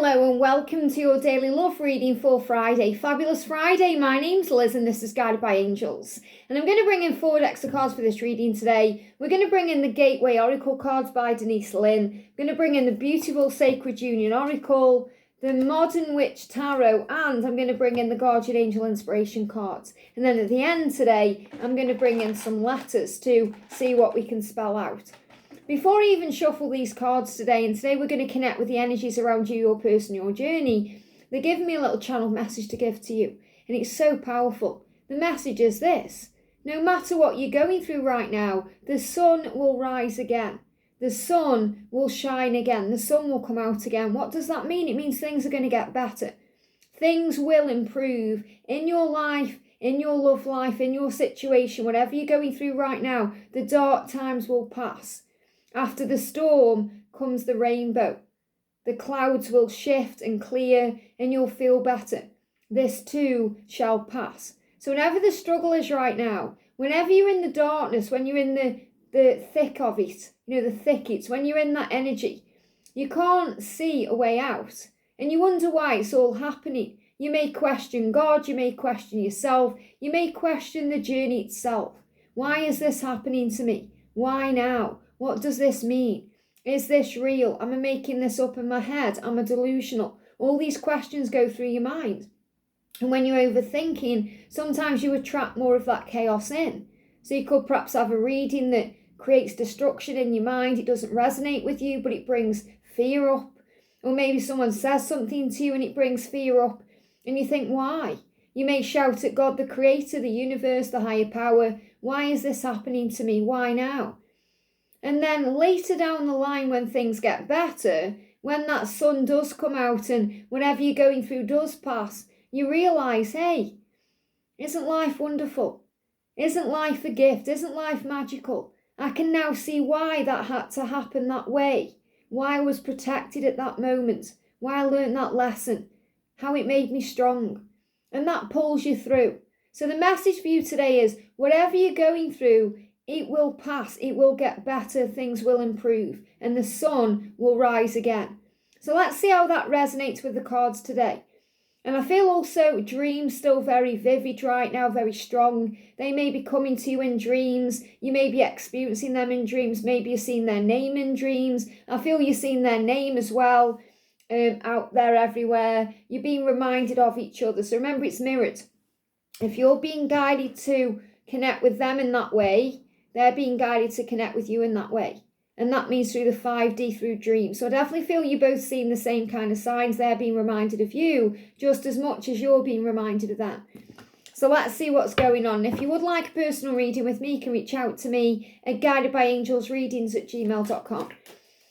Hello and welcome to your daily love reading for Friday. Fabulous Friday. My name's Liz and this is Guided by Angels. And I'm going to bring in 4 decks of cards for this reading today. We're going to bring in the Gateway Oracle cards by Denise, Linn. We're going to bring in the beautiful Sacred Union Oracle, the Modern Witch Tarot, and I'm going to bring in the Guardian Angel Inspiration cards. And then at the end today, I'm going to bring in some letters to see what we can spell out. Before I even shuffle these cards today, and today we're going to connect with the energies around you, your person, your journey, they're giving me a little channel message to give to you. And it's so powerful. The message is this: no matter what you're going through right now, the sun will rise again. The sun will shine again. The sun will come out again. What does that mean? It means things are going to get better. Things will improve in your life, in your love life, in your situation, whatever you're going through right now. The dark times will pass. After the storm comes the rainbow. The clouds will shift and clear and you'll feel better. This too shall pass. So whenever the struggle is right now, whenever you're in the darkness, when you're in the thick of it, the thickets, when you're in that energy, you can't see a way out. And you wonder why it's all happening. You may question God, you may question yourself, you may question the journey itself. Why is this happening to me? Why now? What does this mean? Is this real? Am I making this up in my head? Am I delusional? All these questions go through your mind. And when you're overthinking, sometimes you attract more of that chaos in. So you could perhaps have a reading that creates destruction in your mind. It doesn't resonate with you, but it brings fear up. Or maybe someone says something to you and it brings fear up. And you think, why? You may shout at God, the creator, the universe, the higher power. Why is this happening to me? Why now? And then later down the line, when things get better, when that sun does come out and whatever you're going through does pass, you realise, hey, isn't life wonderful? Isn't life a gift? Isn't life magical? I can now see why that had to happen that way, why I was protected at that moment, why I learned that lesson, how it made me strong. And that pulls you through. So the message for you today is, whatever you're going through, it will pass, it will get better, things will improve, and the sun will rise again. So let's see how that resonates with the cards today. And I feel also dreams still very vivid right now, very strong. They may be coming to you in dreams. You may be experiencing them in dreams. Maybe you're seeing their name in dreams. I feel you're seeing their name as well, out there everywhere. You're being reminded of each other. So remember, it's mirrored. If you're being guided to connect with them in that way, they're being guided to connect with you in that way. And that means through the 5D, through dreams. So I definitely feel you're both seeing the same kind of signs. They're being reminded of you just as much as you're being reminded of them. So let's see what's going on. If you would like a personal reading with me, you can reach out to me at guidedbyangelsreadings@gmail.com.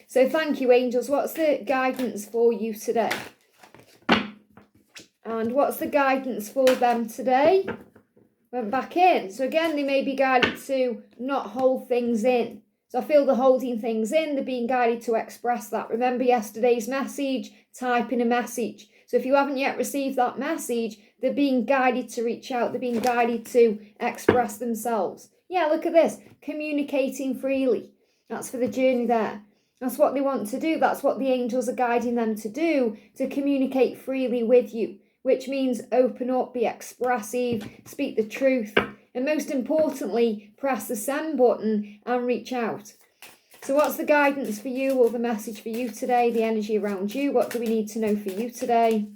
So thank you, angels. What's the guidance for you today? And what's the guidance for them today? Went back in. So again, they may be guided to not hold things in. So I feel they're holding things in. They're being guided to express that. Remember yesterday's message? Type in a message. So if you haven't yet received that message, they're being guided to reach out. They're being guided to express themselves. Yeah, look at this. Communicating freely. That's for the journey there. That's what they want to do. That's what the angels are guiding them to do, to communicate freely with you. Which means open up, be expressive, speak the truth, and most importantly, press the send button and reach out. So what's the guidance for you, or the message for you today, the energy around you? What do we need to know for you today?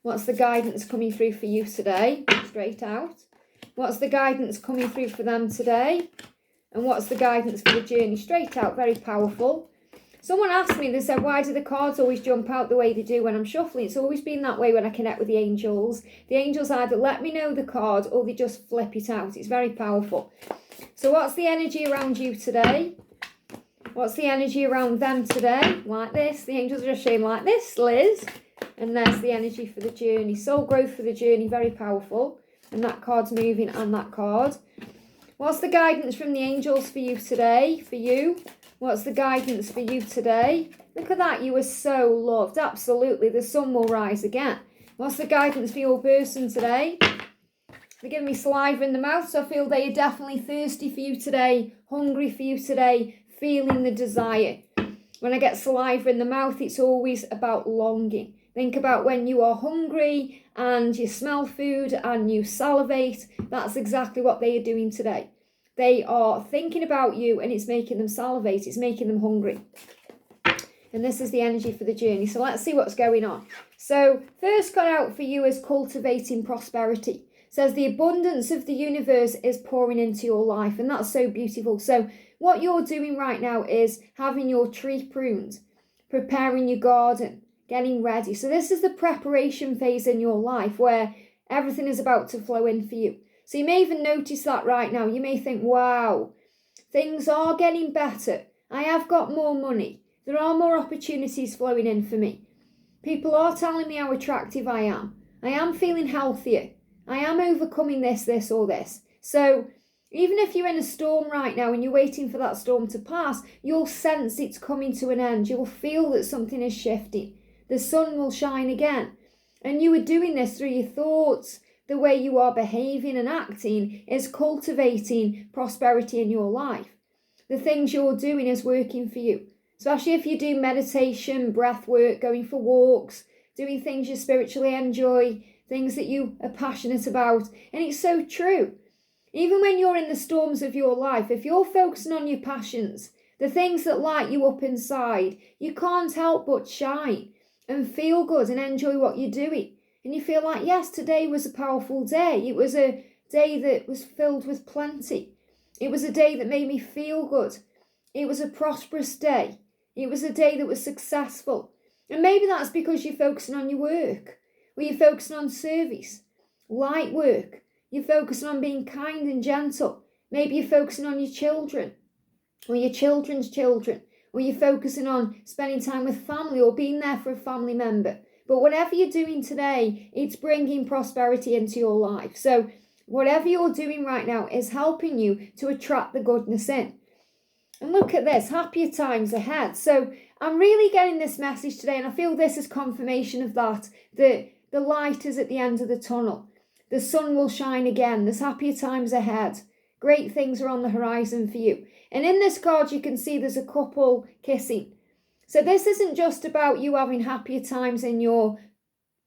What's the guidance coming through for you today? Straight out. What's the guidance coming through for them today? And what's the guidance for the journey? Straight out, very powerful. Someone asked me, they said, why do the cards always jump out the way they do when I'm shuffling? It's always been that way when I connect with the angels. The angels either let me know the card or they just flip it out. It's very powerful. So what's the energy around you today? What's the energy around them today? Like this. The angels are just showing like this, Liz. And there's the energy for the journey. Soul growth for the journey, very powerful. And that card's moving and that card. What's the guidance from the angels for you today? For you? What's the guidance for you today? Look at that. You are so loved. Absolutely. The sun will rise again. What's the guidance for your person today? They're giving me saliva in the mouth, so I feel they are definitely thirsty for you today, hungry for you today, feeling the desire. When I get saliva in the mouth, it's always about longing. Think about when you are hungry and you smell food and you salivate. That's exactly what they are doing today. They are thinking about you and it's making them salivate. It's making them hungry. And this is the energy for the journey. So let's see what's going on. So first got out for you is cultivating prosperity. It says the abundance of the universe is pouring into your life. And that's so beautiful. So what you're doing right now is having your tree pruned, preparing your garden, getting ready. So this is the preparation phase in your life where everything is about to flow in for you. So you may even notice that right now. You may think, wow, things are getting better. I have got more money. There are more opportunities flowing in for me. People are telling me how attractive I am. I am feeling healthier. I am overcoming this, or this. So even if you're in a storm right now and you're waiting for that storm to pass, you'll sense it's coming to an end. You'll feel that something is shifting. The sun will shine again. And you are doing this through your thoughts. The way you are behaving and acting is cultivating prosperity in your life. The things you're doing is working for you. Especially if you do meditation, breath work, going for walks, doing things you spiritually enjoy, things that you are passionate about. And it's so true. Even when you're in the storms of your life, if you're focusing on your passions, the things that light you up inside, you can't help but shine and feel good and enjoy what you're doing. And you feel like, yes, today was a powerful day. It was a day that was filled with plenty. It was a day that made me feel good. It was a prosperous day. It was a day that was successful. And maybe that's because you're focusing on your work, or you're focusing on service, light work. You're focusing on being kind and gentle. Maybe you're focusing on your children, or your children's children, or you're focusing on spending time with family or being there for a family member. But whatever you're doing today, it's bringing prosperity into your life. So whatever you're doing right now is helping you to attract the goodness in. And look at this, happier times ahead. So I'm really getting this message today, and I feel this is confirmation of that the light is at the end of the tunnel. The sun will shine again. There's happier times ahead. Great things are on the horizon for you. And in this card, you can see there's a couple kissing. So this isn't just about you having happier times in your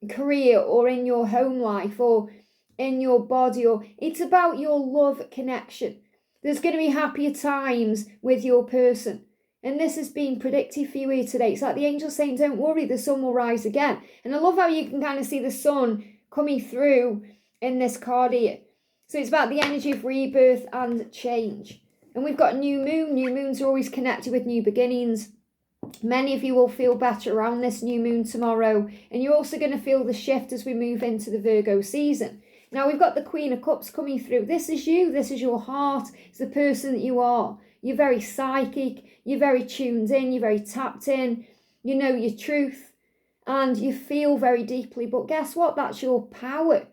career or in your home life or in your body, or it's about your love connection. There's going to be happier times with your person. And this has been predicted for you here today. It's like the angels saying, don't worry, the sun will rise again. And I love how you can kind of see the sun coming through in this card here. So it's about the energy of rebirth and change. And we've got new moon. New moons are always connected with new beginnings. Many of you will feel better around this new moon tomorrow. And you're also going to feel the shift as we move into the Virgo season. Now we've got the Queen of Cups coming through. This is you. This is your heart. It's the person that you are. You're very psychic. You're very tuned in. You're very tapped in. You know your truth. And you feel very deeply. But guess what? That's your power.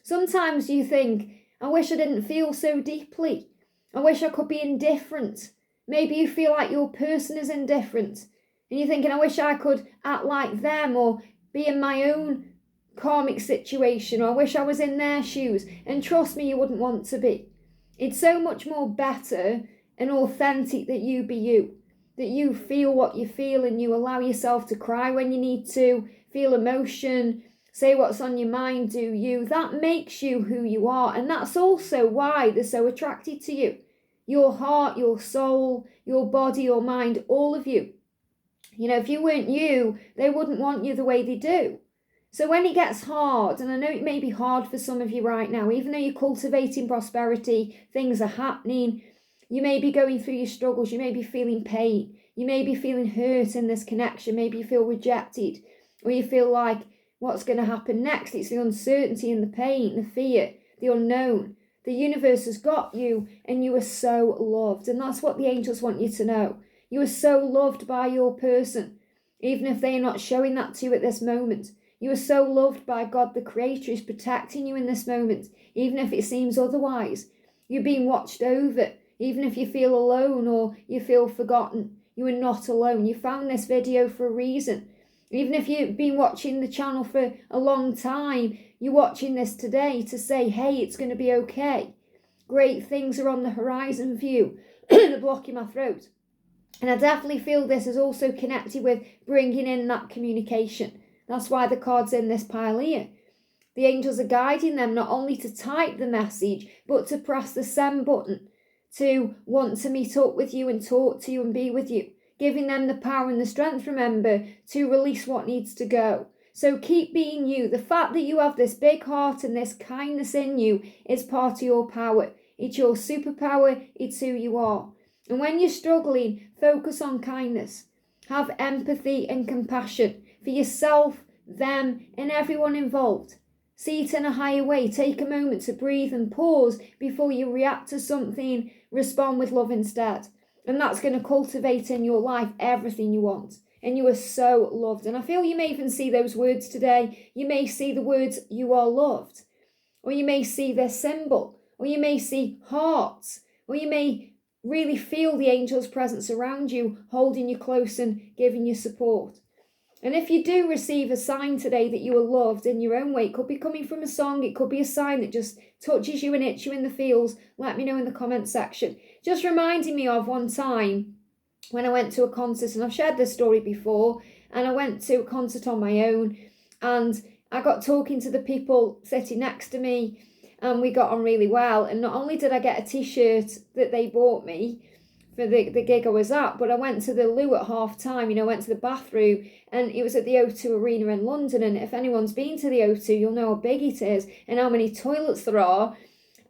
Sometimes you think, I wish I didn't feel so deeply. I wish I could be indifferent. Maybe you feel like your person is indifferent. And you're thinking, I wish I could act like them or be in my own karmic situation, or I wish I was in their shoes. And trust me, you wouldn't want to be. It's so much more better and authentic that you be you, that you feel what you feel and you allow yourself to cry when you need to, feel emotion, say what's on your mind, do you. That makes you who you are, and that's also why they're so attracted to you. Your heart, your soul, your body, your mind, all of you. You know, if you weren't you, they wouldn't want you the way they do. So when it gets hard, and I know it may be hard for some of you right now, even though you're cultivating prosperity, things are happening, you may be going through your struggles, you may be feeling pain, you may be feeling hurt in this connection, maybe you feel rejected, or you feel like, what's going to happen next? It's the uncertainty and the pain, the fear, the unknown. The universe has got you, and you are so loved. And that's what the angels want you to know. You are so loved by your person, even if they are not showing that to you at this moment. You are so loved by God, the Creator, who's protecting you in this moment, even if it seems otherwise. You're being watched over, even if you feel alone or you feel forgotten. You are not alone. You found this video for a reason. Even if you've been watching the channel for a long time, you're watching this today to say, hey, it's going to be okay. Great things are on the horizon for you. They're blocking my throat. And I definitely feel this is also connected with bringing in that communication. That's why the card's in this pile here. The angels are guiding them not only to type the message, but to press the send button, to want to meet up with you and talk to you and be with you, giving them the power and the strength, remember, to release what needs to go. So keep being you. The fact that you have this big heart and this kindness in you is part of your power. It's your superpower. It's who you are. And when you're struggling, focus on kindness. Have empathy and compassion for yourself, them, and everyone involved. See it in a higher way. Take a moment to breathe and pause before you react to something. Respond with love instead. And that's going to cultivate in your life everything you want. And you are so loved. And I feel you may even see those words today. You may see the words, you are loved. Or you may see their symbol. Or you may see hearts. Or you may really feel the angel's presence around you, holding you close and giving you support. And if you do receive a sign today that you are loved in your own way, it could be coming from a song, it could be a sign that just touches you and hits you in the feels, let me know in the comment section. Just reminding me of one time when I went to a concert, and I've shared this story before, and I went to a concert on my own, and I got talking to the people sitting next to me, and we got on really well. And not only did I get a t-shirt that they bought me for the gig I was at, but I went to the loo at half time, went to the bathroom, and it was at the O2 Arena in London. And if anyone's been to the O2, you'll know how big it is and how many toilets there are.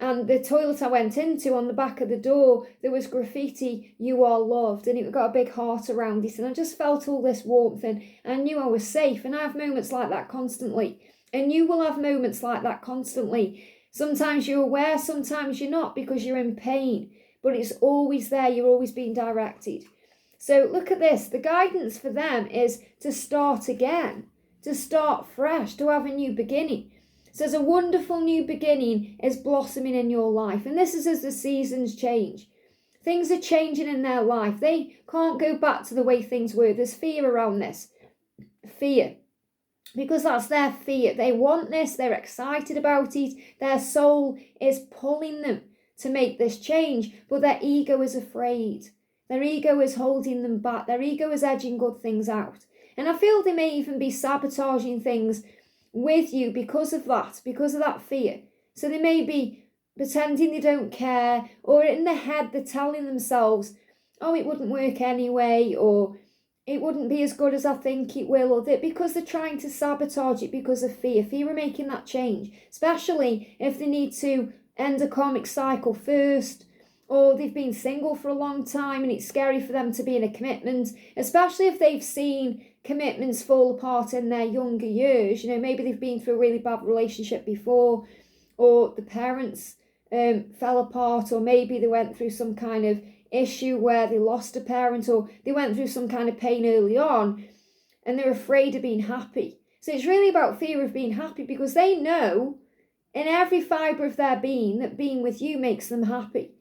And the toilet I went into, on the back of the door, there was graffiti, you are loved, and it got a big heart around it. And I just felt all this warmth, and I knew I was safe. And I have moments like that constantly. And you will have moments like that constantly. Sometimes you're aware, sometimes you're not, because you're in pain. But it's always there, you're always being directed. So look at this, the guidance for them is to start again, to start fresh, to have a new beginning. So there's a wonderful new beginning is blossoming in your life. And this is as the seasons change. Things are changing in their life. They can't go back to the way things were. There's fear around this. Fear. Because that's their fear. They want this, they're excited about it. Their soul is pulling them to make this change, but their ego is afraid. Their ego is holding them back. Their ego is edging good things out. And I feel they may even be sabotaging things with you because of that fear. So they may be pretending they don't care, or in their head they're telling themselves, oh, it wouldn't work anyway, or it wouldn't be as good as I think it will, or that, because they're trying to sabotage it because of fear. Fear of making that change, especially if they need to end a karmic cycle first, or they've been single for a long time and it's scary for them to be in a commitment, especially if they've seen commitments fall apart in their younger years. Maybe they've been through a really bad relationship before, or the parents fell apart, or maybe they went through some kind of issue where they lost a parent, or they went through some kind of pain early on and they're afraid of being happy. So it's really about fear of being happy, because they know in every fibre of their being that being with you makes them happy.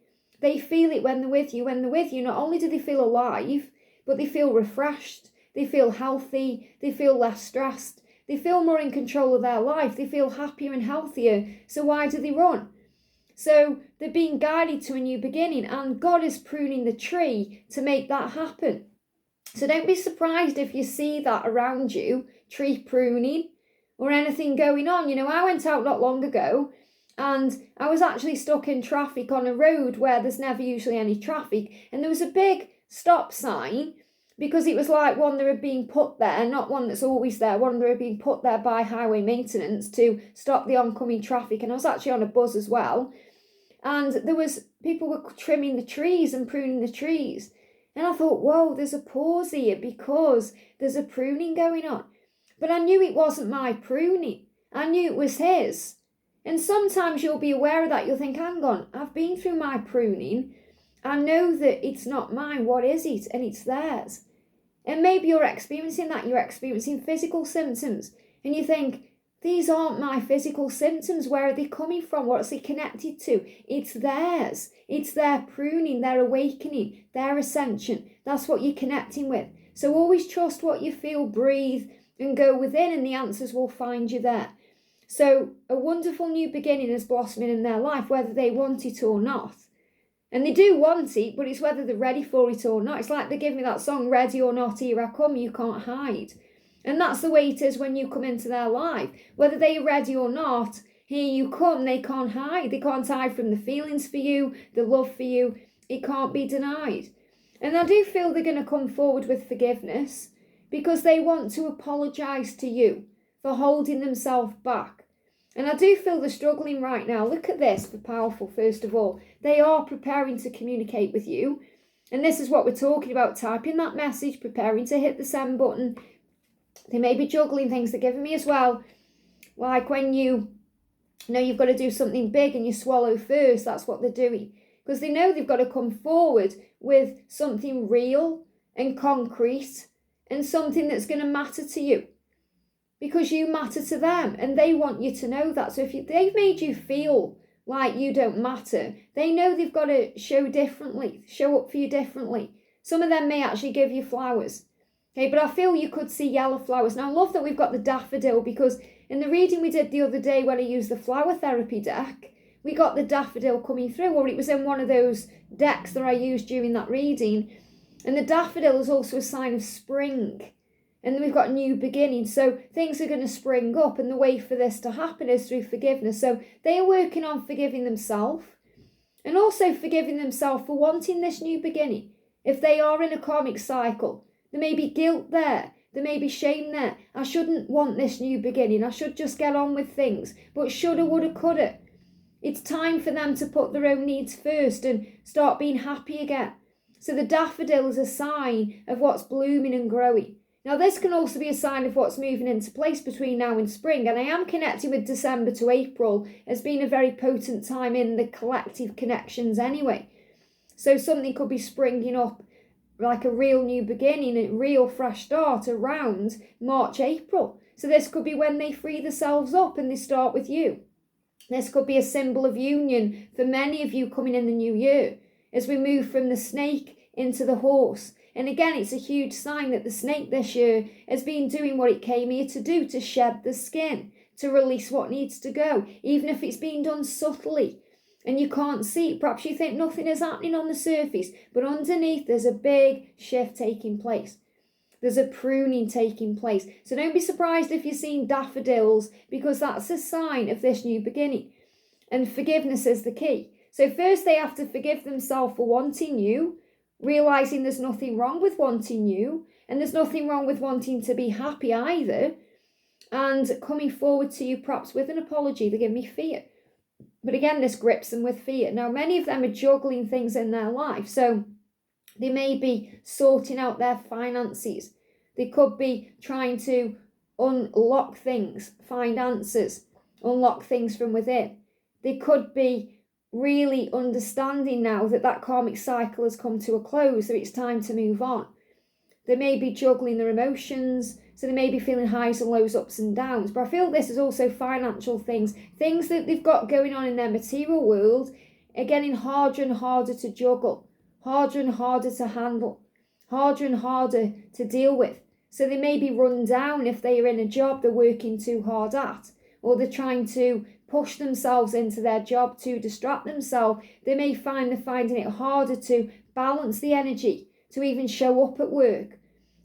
They feel it when they're with you. When they're with you, not only do they feel alive, but they feel refreshed, they feel healthy, they feel less stressed, they feel more in control of their life, they feel happier and healthier. So why do they run? So they're being guided to a new beginning, and God is pruning the tree to make that happen. So don't be surprised if you see that around you, tree pruning, or anything going on. I went out not long ago and I was actually stuck in traffic on a road where there's never usually any traffic, and there was a big stop sign, because it was like one that had been put there, not one that's always there, one that had been put there by highway maintenance to stop the oncoming traffic. And I was actually on a bus as well, and people were trimming the trees and pruning the trees, and I thought, whoa, there's a pause here because there's a pruning going on. But I knew it wasn't my pruning. I knew it was his. And sometimes you'll be aware of that. You'll think, hang on, I've been through my pruning. I know that it's not mine. What is it? And it's theirs. And maybe you're experiencing that. You're experiencing physical symptoms. And you think, these aren't my physical symptoms. Where are they coming from? What's it connected to? It's theirs. It's their pruning, their awakening, their ascension. That's what you're connecting with. So always trust what you feel, breathe, and go within, and the answers will find you there. So a wonderful new beginning is blossoming in their life, whether they want it or not. And they do want it, but it's whether they're ready for it or not. It's like they give me that song, Ready or Not, Here I Come, You Can't Hide. And that's the way it is when you come into their life. Whether they're ready or not, here you come, they can't hide. They can't hide from the feelings for you, the love for you. It can't be denied. And I do feel they're going to come forward with forgiveness because they want to apologise to you for holding themselves back. And I do feel they're struggling right now. Look at this for powerful, first of all. They are preparing to communicate with you. And this is what we're talking about. Typing that message, preparing to hit the send button. They may be juggling things. They're giving me as well. Like when you know you've got to do something big and you swallow first. That's what they're doing. Because they know they've got to come forward with something real and concrete and something that's going to matter to you. Because you matter to them and they want you to know that. So if they've made you feel like you don't matter, they know they've got to show up for you differently. Some of them may actually give you flowers. Okay, but I feel you could see yellow flowers. Now I love that we've got the daffodil, because in the reading we did the other day when I used the flower therapy deck, we got the daffodil coming through, or it was in one of those decks that I used during that reading. And the daffodil is also a sign of spring. And then we've got new beginnings. So things are going to spring up. And the way for this to happen is through forgiveness. So they are working on forgiving themselves. And also forgiving themselves for wanting this new beginning. If they are in a karmic cycle, there may be guilt there. There may be shame there. I shouldn't want this new beginning. I should just get on with things. But shoulda, woulda, coulda. It's time for them to put their own needs first and start being happy again. So the daffodil is a sign of what's blooming and growing. Now, this can also be a sign of what's moving into place between now and spring. And I am connecting with December to April as being a very potent time in the collective connections anyway. So something could be springing up like a real new beginning, a real fresh start around March, April. So this could be when they free themselves up and they start with you. This could be a symbol of union for many of you coming in the new year as we move from the snake into the horse. And again, it's a huge sign that the snake this year has been doing what it came here to do, to shed the skin, to release what needs to go, even if it's being done subtly and you can't see it. Perhaps you think nothing is happening on the surface, but underneath there's a big shift taking place. There's a pruning taking place. So don't be surprised if you're seeing daffodils, because that's a sign of this new beginning. And forgiveness is the key. So first they have to forgive themselves for wanting you, realising there's nothing wrong with wanting you, and there's nothing wrong with wanting to be happy either, and coming forward to you perhaps with an apology. They give me fear. But again, this grips them with fear. Now, many of them are juggling things in their life. So they may be sorting out their finances. They could be trying to unlock things, find answers, unlock things from within. They could be really understanding now that that karmic cycle has come to a close, so it's time to move on. They may be juggling their emotions, so they may be feeling highs and lows, ups and downs. But I feel this is also financial things that they've got going on in their material world are getting harder and harder to juggle, harder and harder to handle, harder and harder to deal with. So they may be run down if they are in a job they're working too hard at, or they're trying to push themselves into their job to distract themselves. They may find they're finding it harder to balance the energy, to even show up at work.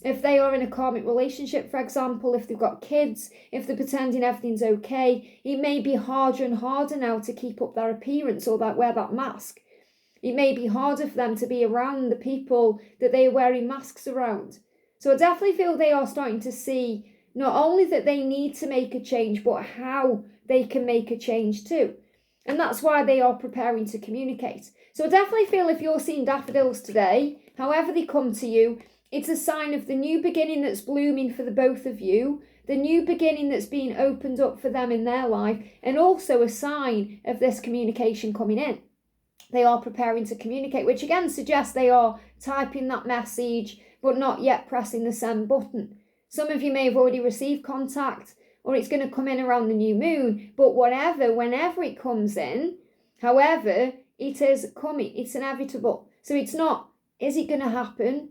If they are in a karmic relationship, for example, if they've got kids, if they're pretending everything's okay, it may be harder and harder now to keep up their appearance or wear that mask. It may be harder for them to be around the people that they are wearing masks around. So I definitely feel they are starting to see not only that they need to make a change, but how they can make a change too. And that's why they are preparing to communicate. So I definitely feel if you're seeing daffodils today, however they come to you, it's a sign of the new beginning that's blooming for the both of you, the new beginning that's being opened up for them in their life, and also a sign of this communication coming in. They are preparing to communicate, which again suggests they are typing that message, but not yet pressing the send button. Some of you may have already received contact, or it's going to come in around the new moon, but whenever it comes in, however, it is coming, it's inevitable. So it's not, is it going to happen?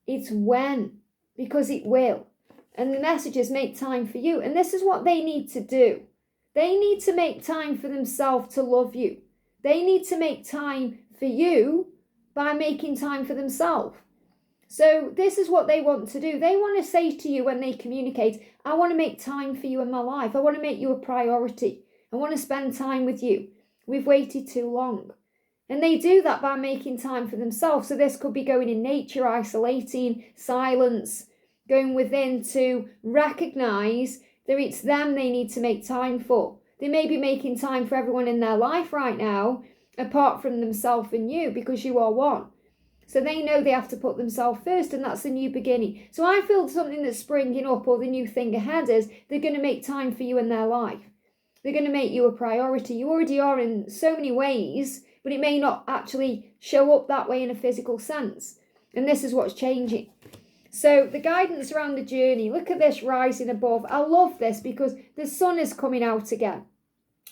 It's when, because it will. And the messages make time for you. And this is what they need to do. They need to make time for themselves to love you. They need to make time for you by making time for themselves. So this is what they want to do. They want to say to you when they communicate, I want to make time for you in my life. I want to make you a priority. I want to spend time with you. We've waited too long. And they do that by making time for themselves. So this could be going in nature, isolating, silence, going within to recognize that it's them they need to make time for. They may be making time for everyone in their life right now, apart from themselves and you, because you are one. So they know they have to put themselves first, and that's the new beginning. So I feel something that's springing up, or the new thing ahead is they're going to make time for you in their life. They're going to make you a priority. You already are in so many ways, but it may not actually show up that way in a physical sense. And this is what's changing. So the guidance around the journey, look at this rising above. I love this because the sun is coming out again.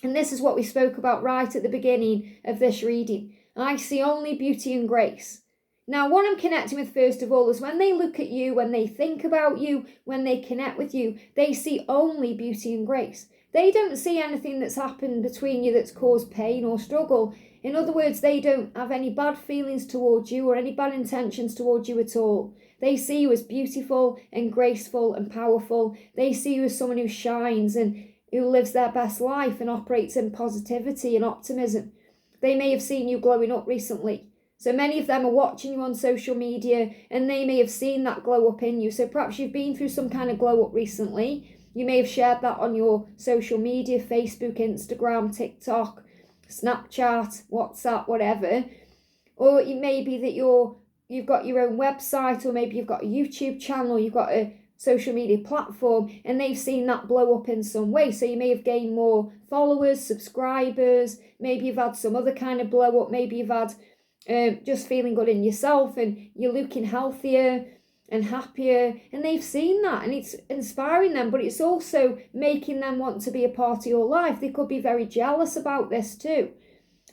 And this is what we spoke about right at the beginning of this reading. I see only beauty and grace. Now, what I'm connecting with first of all is when they look at you, when they think about you, when they connect with you, they see only beauty and grace. They don't see anything that's happened between you that's caused pain or struggle. In other words, they don't have any bad feelings towards you or any bad intentions towards you at all. They see you as beautiful and graceful and powerful. They see you as someone who shines and who lives their best life and operates in positivity and optimism. They may have seen you glowing up recently. So many of them are watching you on social media and they may have seen that glow up in you. So perhaps you've been through some kind of glow up recently. You may have shared that on your social media, Facebook, Instagram, TikTok, Snapchat, WhatsApp, whatever. Or it may be that you've got your own website, or maybe you've got a YouTube channel, you've got a social media platform, and they've seen that blow up in some way. So you may have gained more followers, subscribers, maybe you've had some other kind of blow up, maybe you've had just feeling good in yourself and you're looking healthier and happier, and they've seen that and it's inspiring them, but it's also making them want to be a part of your life. They could be very jealous about this too.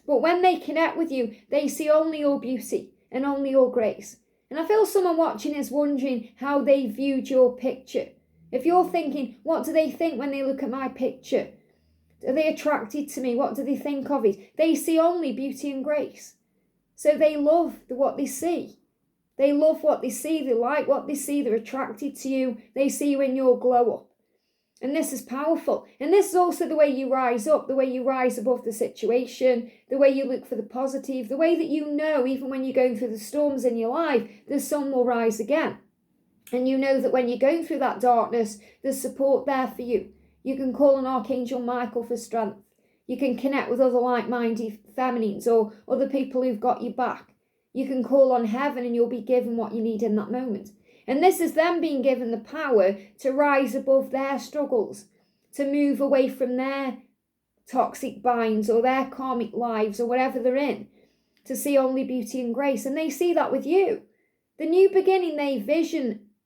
But when they connect with you, they see only your beauty and only your grace. And I feel someone watching is wondering how they viewed your picture. If you're thinking, what do they think when they look at my picture? Are they attracted to me? What do they think of it? They see only beauty and grace. So they love what they see. They love what they see. They like what they see. They're attracted to you. They see you in your glow up. And this is powerful. And this is also the way you rise up, the way you rise above the situation, the way you look for the positive, the way that you know, even when you're going through the storms in your life, the sun will rise again. And you know that when you're going through that darkness, there's support there for you. You can call on Archangel Michael for strength. You can connect with other like-minded feminines or other people who've got your back. You can call on heaven and you'll be given what you need in that moment. And this is them being given the power to rise above their struggles, to move away from their toxic binds or their karmic lives or whatever they're in, to see only beauty and grace. And they see that with you. The new beginning they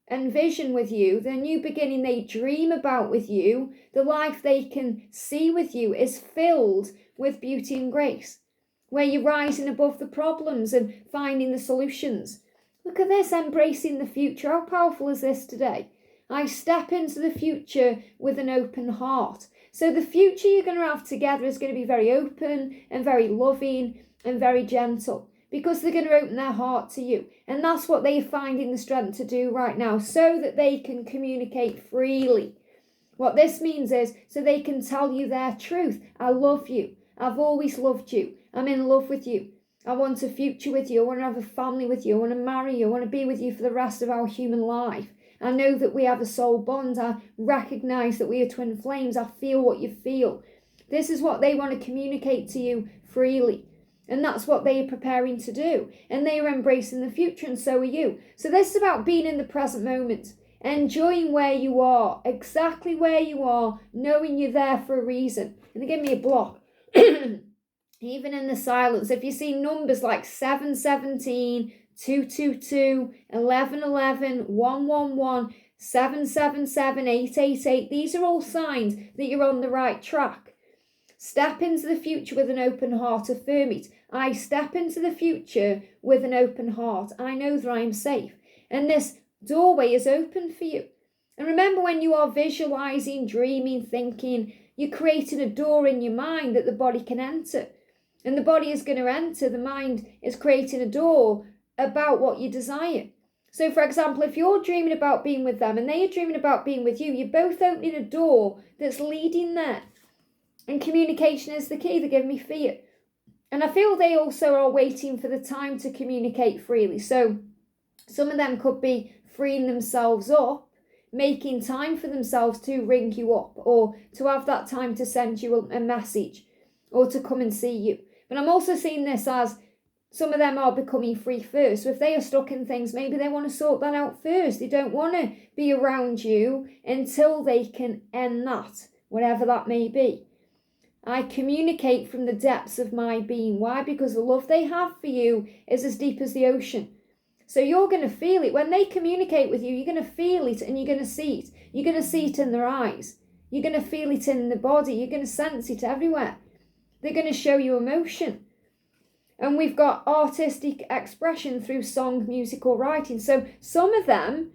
envision with you, the new beginning they dream about with you, the life they can see with you is filled with beauty and grace, where you're rising above the problems and finding the solutions. Look at this, embracing the future. How powerful is this today? I step into the future with an open heart. So the future you're going to have together is going to be very open and very loving and very gentle, because they're going to open their heart to you. And that's what they're finding the strength to do right now, so that they can communicate freely. What this means is so they can tell you their truth. I love you. I've always loved you. I'm in love with you. I want a future with you. I want to have a family with you. I want to marry you. I want to be with you for the rest of our human life. I know that we have a soul bond. I recognize that we are twin flames. I feel what you feel. This is what they want to communicate to you freely. And that's what they are preparing to do. And they are embracing the future, and so are you. So this is about being in the present moment, enjoying where you are, exactly where you are, knowing you're there for a reason. And they give me a block. Even in the silence, if you see numbers like 717, 222, 1111, 111, 777, 888, these are all signs that you're on the right track. Step into the future with an open heart. Affirm it. I step into the future with an open heart. I know that I am safe. And this doorway is open for you. And remember, when you are visualizing, dreaming, thinking, you're creating a door in your mind that the body can enter. And the body is going to enter, the mind is creating a door about what you desire. So for example, if you're dreaming about being with them and they are dreaming about being with you, you're both opening a door that's leading there. And communication is the key. They give me fear. And I feel they also are waiting for the time to communicate freely. So some of them could be freeing themselves up, making time for themselves to ring you up or to have that time to send you a message or to come and see you. But I'm also seeing this as some of them are becoming free first. So if they are stuck in things, maybe they want to sort that out first. They don't want to be around you until they can end that, whatever that may be. I communicate from the depths of my being. Why? Because the love they have for you is as deep as the ocean. So you're going to feel it. When they communicate with you, you're going to feel it and you're going to see it. You're going to see it in their eyes. You're going to feel it in the body. You're going to sense it everywhere. They're going to show you emotion. And we've got artistic expression through song, music, or writing. So some of them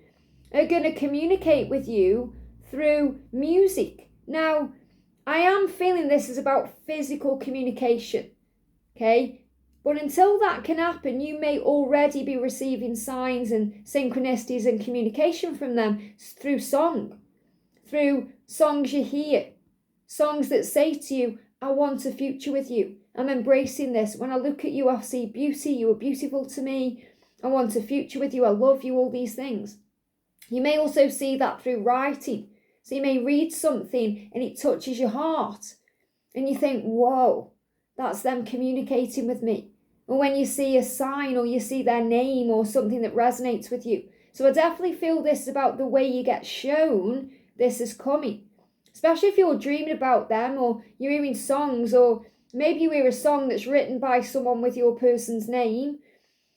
are going to communicate with you through music. Now, I am feeling this is about physical communication, okay? But until that can happen, you may already be receiving signs and synchronicities and communication from them through song, through songs you hear, songs that say to you, I want a future with you. I'm embracing this. When I look at you, I see beauty. You are beautiful to me. I want a future with you. I love you, all these things. You may also see that through writing. So you may read something and it touches your heart. And you think, whoa, that's them communicating with me. Or when you see a sign or you see their name or something that resonates with you. So I definitely feel this is about the way you get shown this is coming. Especially if you're dreaming about them or you're hearing songs, or maybe you hear a song that's written by someone with your person's name,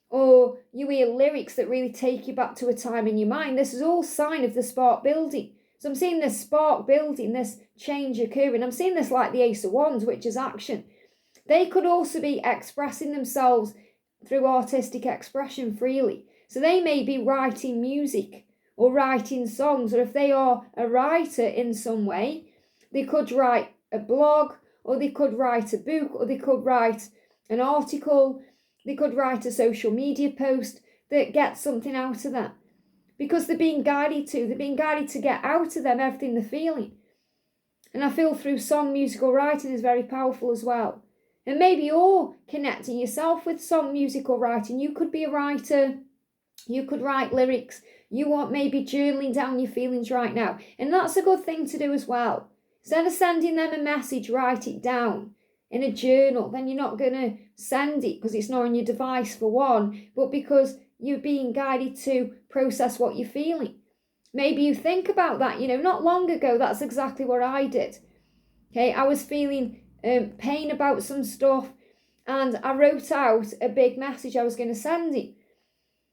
or you hear lyrics that really take you back to a time in your mind. This is all sign of the spark building. So I'm seeing this spark building, this change occurring. I'm seeing this like the Ace of Wands, which is action. They could also be expressing themselves through artistic expression freely. So they may be writing music or writing songs, or if they are a writer in some way, they could write a blog, or they could write a book, or they could write an article, they could write a social media post that gets something out of that. Because they're being guided to get out of them everything they're feeling. And I feel through song, music, or writing is very powerful as well. And maybe you're connecting yourself with song, music, or writing. You could be a writer, you could write lyrics, you want maybe journaling down your feelings right now. And that's a good thing to do as well. Instead of sending them a message, write it down in a journal. Then you're not going to send it because it's not on your device for one, but because you're being guided to process what you're feeling. Maybe you think about that, not long ago, that's exactly what I did. Okay, I was feeling pain about some stuff and I wrote out a big message I was going to send it.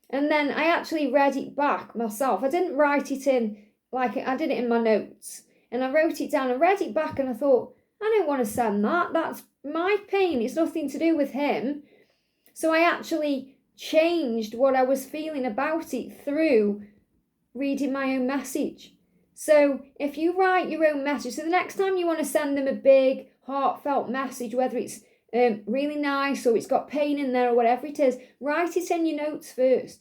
And then I actually read it back myself. I didn't write it in, like I did it in my notes. And I wrote it down and read it back and I thought, I don't want to send that. That's my pain. It's nothing to do with him. So I actually changed what I was feeling about it through reading my own message. So if you write your own message, so the next time you want to send them a big, heartfelt message, whether it's really nice or it's got pain in there or whatever it is, write it in your notes first.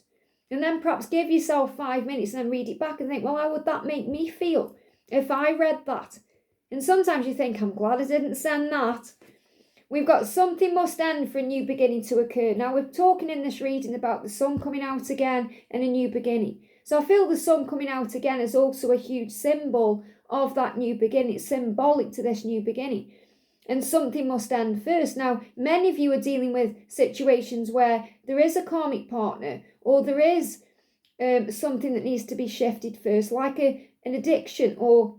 And then perhaps give yourself 5 minutes and then read it back and think, well, how would that make me feel if I read that? And sometimes you think, I'm glad I didn't send that. We've got something must end for a new beginning to occur. Now we're talking in this reading about the sun coming out again and a new beginning. So I feel the sun coming out again is also a huge symbol of that new beginning. It's symbolic to this new beginning. And something must end first. Now, many of you are dealing with situations where there is a karmic partner or there is something that needs to be shifted first, like an addiction or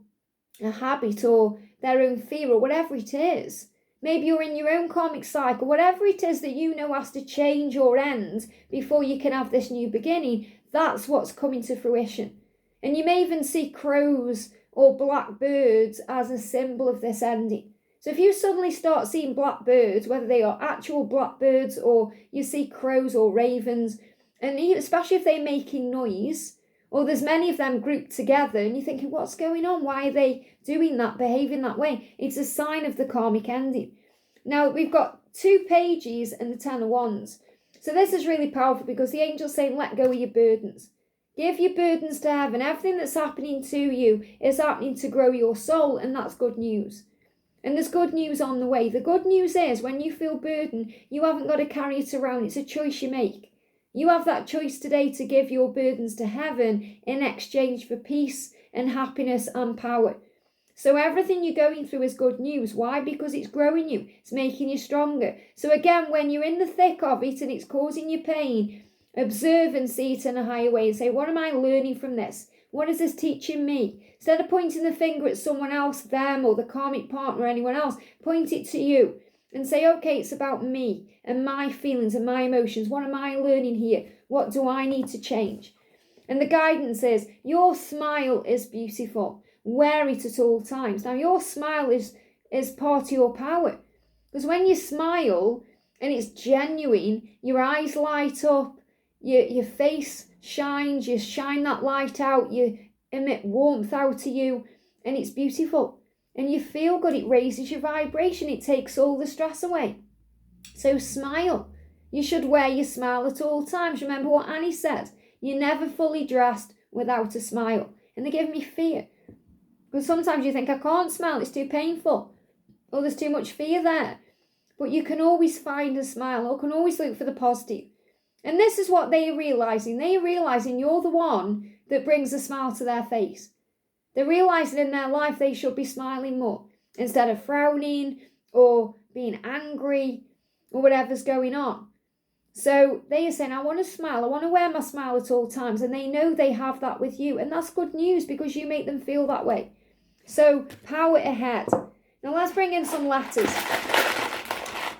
a habit or their own fear or whatever it is. Maybe you're in your own karmic cycle, whatever it is that you know has to change or end before you can have this new beginning. That's what's coming to fruition. And you may even see crows or black birds as a symbol of this ending. So if you suddenly start seeing black birds, whether they are actual blackbirds or you see crows or ravens, and especially if they're making noise, or there's many of them grouped together and you're thinking, what's going on? Why are they doing that, behaving that way? It's a sign of the karmic ending. Now we've got 2 pages and the 10 of Wands. So this is really powerful because the angel's saying, let go of your burdens. Give your burdens to heaven. Everything that's happening to you is happening to grow your soul, and that's good news. And there's good news on the way. The good news is when you feel burdened, you haven't got to carry it around. It's a choice you make. You have that choice today to give your burdens to heaven in exchange for peace and happiness and power. So everything you're going through is good news. Why? Because it's growing you. It's making you stronger. So again, when you're in the thick of it and it's causing you pain, observe and see it in a higher way and say, what am I learning from this? What is this teaching me? Instead of pointing the finger at someone else, them or the karmic partner or anyone else, point it to you and say, okay, it's about me and my feelings and my emotions. What am I learning here? What do I need to change? And the guidance is, your smile is beautiful. Wear it at all times. Now, your smile is part of your power. Because when you smile and it's genuine, your eyes light up, your face shines, you shine that light out, you emit warmth out of you, and it's beautiful. And you feel good, it raises your vibration, it takes all the stress away. So smile. You should wear your smile at all times. Remember what Annie said, you're never fully dressed without a smile. And they give me fear. Because sometimes you think, I can't smile, it's too painful. Or there's too much fear there. But you can always find a smile, or can always look for the positive. And this is what they are realising. They are realising you're the one that brings a smile to their face. They're realising in their life they should be smiling more instead of frowning or being angry or whatever's going on. So they are saying, I want to smile. I want to wear my smile at all times. And they know they have that with you. And that's good news because you make them feel that way. So power ahead. Now let's bring in some letters.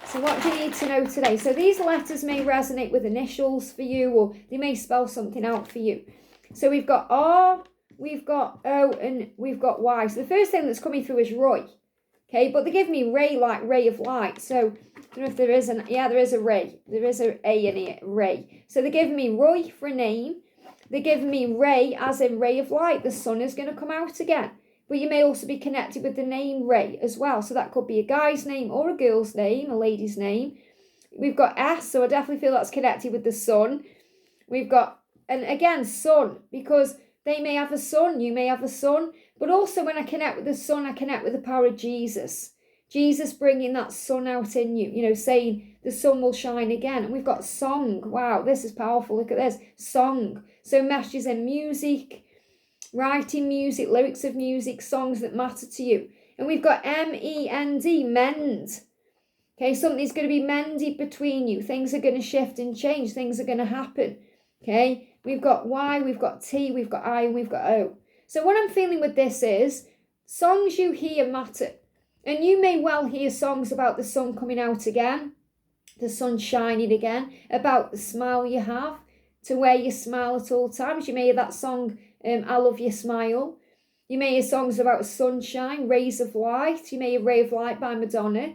So what do you need to know today? So these letters may resonate with initials for you, or they may spell something out for you. So we've got R, we've got O, and we've got Y. So the first thing that's coming through is Roy. Okay, but they give me Ray, like ray of light. So I don't know if there is there is a Ray. There is an A in it, Ray. So they're giving me Roy for a name. They're giving me Ray as in ray of light. The sun is going to come out again. But you may also be connected with the name Ray as well. So that could be a guy's name or a girl's name, a lady's name. We've got S, so I definitely feel that's connected with the sun. We've got, and again, sun, because they may have a son, you may have a son. But also when I connect with the sun, I connect with the power of Jesus. Jesus bringing that sun out in you, saying the sun will shine again. And we've got song. Wow, this is powerful. Look at this. Song. So messages in music, writing music, lyrics of music, songs that matter to you. And we've got M-E-N-D, mend. Okay, something's going to be mended between you. Things are going to shift and change. Things are going to happen. Okay, we've got Y, we've got T, we've got I, and we've got O. So what I'm feeling with this is, songs you hear matter. And you may well hear songs about the sun coming out again, the sun shining again, about the smile you have, to wear your smile at all times. You may hear that song, I Love Your Smile. You may hear songs about sunshine, rays of light. You may hear Ray of Light by Madonna,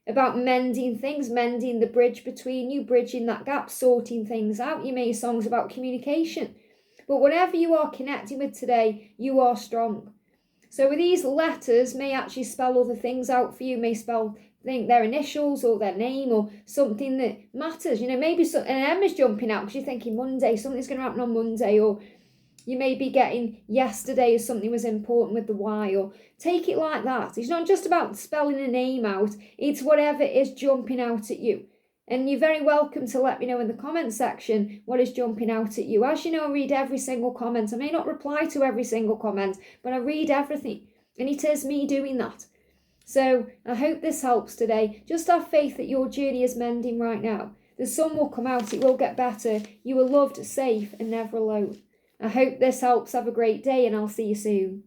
about mending things, mending the bridge between you, bridging that gap, sorting things out. You may hear songs about communication. But whatever you are connecting with today, you are strong. So with these letters may actually spell other things out for you, may spell their initials or their name or something that matters. Maybe an M is jumping out because you're thinking Monday, something's going to happen on Monday, or you may be getting yesterday as something was important with the Y, or take it like that. It's not just about spelling a name out, it's whatever is jumping out at you. And you're very welcome to let me know in the comment section what is jumping out at you. As you know, I read every single comment. I may not reply to every single comment, but I read everything. And it is me doing that. So I hope this helps today. Just have faith that your journey is mending right now. The sun will come out, it will get better. You are loved, safe, and never alone. I hope this helps. Have a great day, and I'll see you soon.